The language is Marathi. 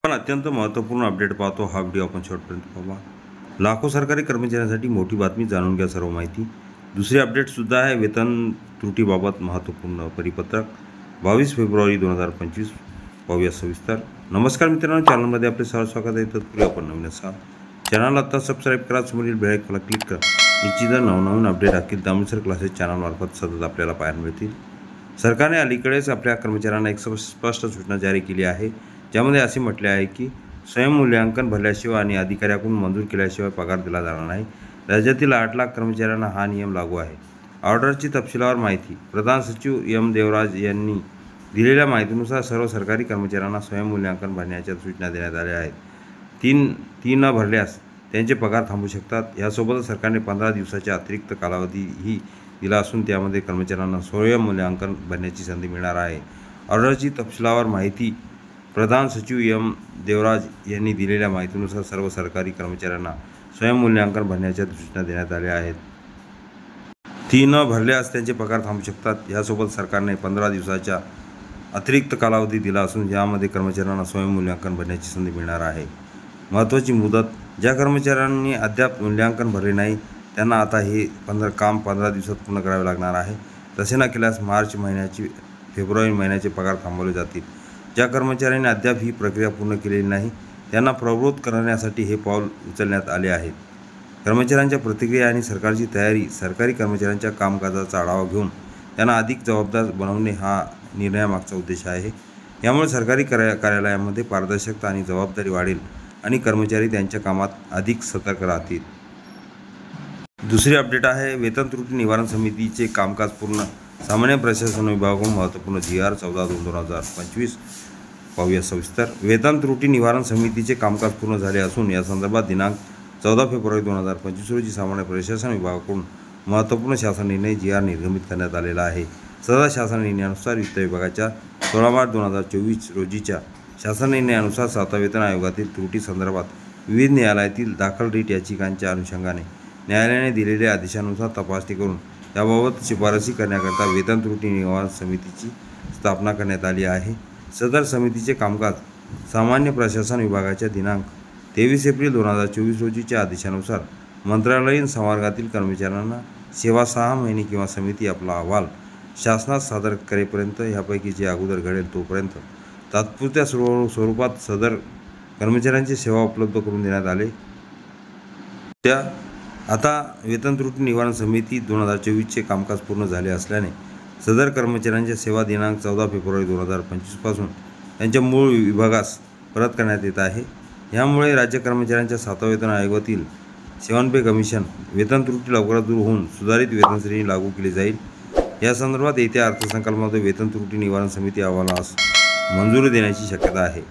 पण अत्यंत महत्त्वपूर्ण अपडेट पाहतो हा व्हिडिओ आपण शेवटपर्यंत पाहा। लाखो सरकारी कर्मचाऱ्यांसाठी मोठी बातमी, जाणून घ्या सर्व माहिती। दुसरी अपडेटसुद्धा आहे, वेतन त्रुटीबाबत महत्त्वपूर्ण परिपत्रक 22 फेब्रुवारी 2025। पाहूया सविस्तर। नमस्कार मित्रांनो, चॅनलमध्ये आपले सहर्ष स्वागत आहे। तत्पूर्वी आपण नवीन असाल चॅनल आता सबस्क्राईब करा, समोरील बेल आयकॉनला क्लिक करा। निश्चितच नवनवीन अपडेट अखिल दामोदर क्लासेस चॅनलमार्फत सतत आपल्याला पाहायला मिळतील। सरकारने अलीकडेच आपल्या कर्मचाऱ्यांना एक स्पष्ट सूचना जारी केली आहे, ज्यामध्ये असे म्हटले आहे की स्वयंमूल्यांकन भरल्याशिवाय आणि अधिकाऱ्याकडून मंजूर केल्याशिवाय पगार दिला जाणार नाही। राज्यातील 8 लाख कर्मचाऱ्यांना हा नियम लागू आहे। ऑर्डरची तपशीलवार माहिती। प्रधान सचिव एम देवराज यांनी दिलेल्या माहितीनुसार सर्व सरकारी कर्मचाऱ्यांना स्वयंमूल्यांकन भरण्याच्या सूचना देण्यात आल्या आहेत। ती न भरल्यास त्यांचे पगार थांबू शकतात। यासोबतच सरकारने 15 दिवसाचा अतिरिक्त कालावधीही दिला असून त्यामध्ये कर्मचाऱ्यांना स्वयंमूल्यांकन भरण्याची संधी मिळणार आहे। ऑर्डरची तपशीलवार माहिती। प्रधान सचिव एम देवराज यांनी दिलेल्या माहितीनुसार सर्व सरकारी कर्मचाऱ्यांना स्वयंमूल्यांकन भरण्याच्या सूचना देण्यात आल्या आहेत। ती न भरल्यास त्यांचे पगार थांबू शकतात। यासोबत सरकारने 15 दिवसाचा अतिरिक्त कालावधी दिला असून यामध्ये कर्मचाऱ्यांना स्वयंमूल्यांकन भरण्याची संधी मिळणार आहे। महत्त्वाची मुदत। ज्या कर्मचाऱ्यांनी अद्याप मूल्यांकन भरले नाही त्यांना आता हे 15 दिवसात पूर्ण करावे लागणार आहे। तसे न केल्यास मार्च महिन्याची फेब्रुवारी महिन्याचे पगार थांबवले जातील। ज्या कर्मचाऱ्यांनी अद्याप ही प्रक्रिया पूर्ण केलेली नाही त्यांना प्रवृत्त करण्यासाठी हे पाऊल उचलण्यात आले आहे। कर्मचाऱ्यांच्या प्रतिक्रिया आणि सरकारची तयारी। सरकारी कर्मचाऱ्यांच्या कामकाजाचा आढावा घेऊन त्यांना अधिक जबाबदार बनवणे हा निर्णयामागचा उद्देश आहे। यामुळे सरकारी कार्यालयामध्ये पारदर्शकता आणि जबाबदारी वाढेल आणि कर्मचारी त्यांच्या कामात अधिक सतर्क राहतील। दुसरी अपडेट आहे, वेतन त्रुटी निवारण समितीचे कामकाज पूर्ण। सामान्य प्रशासन विभागाकडून महत्त्वपूर्ण GR 14/2025। पाहूया सविस्तर। वेतन त्रुटी निवारण समितीचे कामकाज पूर्ण झाले असून या संदर्भात दिनांक 14 फेब्रुवारी 2025 रोजी सामान्य प्रशासन विभागाकडून महत्त्वपूर्ण शासन निर्णय GR निर्गमित करण्यात आलेला आहे। सदर शासन निर्णयानुसार वित्त विभागाच्या 16 मार्च 2024 रोजीच्या शासन निर्णयानुसार 7व्या वेतन आयोगातील त्रुटी संदर्भात विविध न्यायालयातील दाखल रीट याचिकांच्या अनुषंगाने न्यायालयाने दिलेल्या आदेशानुसार तपासणी करून याबाबत शिफारसी करण्याकरता वेतन त्रुटी निवारण समितीची स्थापना करण्यात आली आहे। सदर समितीचे कामकाज सामान्य प्रशासन विभागाच्या दिनांक 23 एप्रिल 2024 रोजीच्या आदेशानुसार मंत्रालयीन संवर्गातील कर्मचाऱ्यांना सेवा 6 महिने किंवा समिती आपला अहवाल शासनात सादर करेपर्यंत, यापैकी जे अगोदर घडेल तोपर्यंत तात्पुरत्या स्वरूपात सदर कर्मचाऱ्यांची सेवा उपलब्ध करून देण्यात आले। आता वेतन त्रुटी निवारण समिती 2024चे कामकाज पूर्ण झाले असल्याने सदर कर्मचाऱ्यांच्या सेवा दिनांक 14 फेब्रुवारी 2025 पासून त्यांच्या मूळ विभागास परत करण्यात येत आहे। यामुळे राज्य कर्मचाऱ्यांच्या 7व्या वेतन आयोगातील 7 पे कमिशन वेतन त्रुटी लवकरात दूर होऊन सुधारित वेतन श्रेणी लागू केली जाईल। या संदर्भात येत्या अर्थसंकल्पामध्ये वेतन त्रुटी निवारण समिती अहवालास मंजुरी देण्याची शक्यता आहे।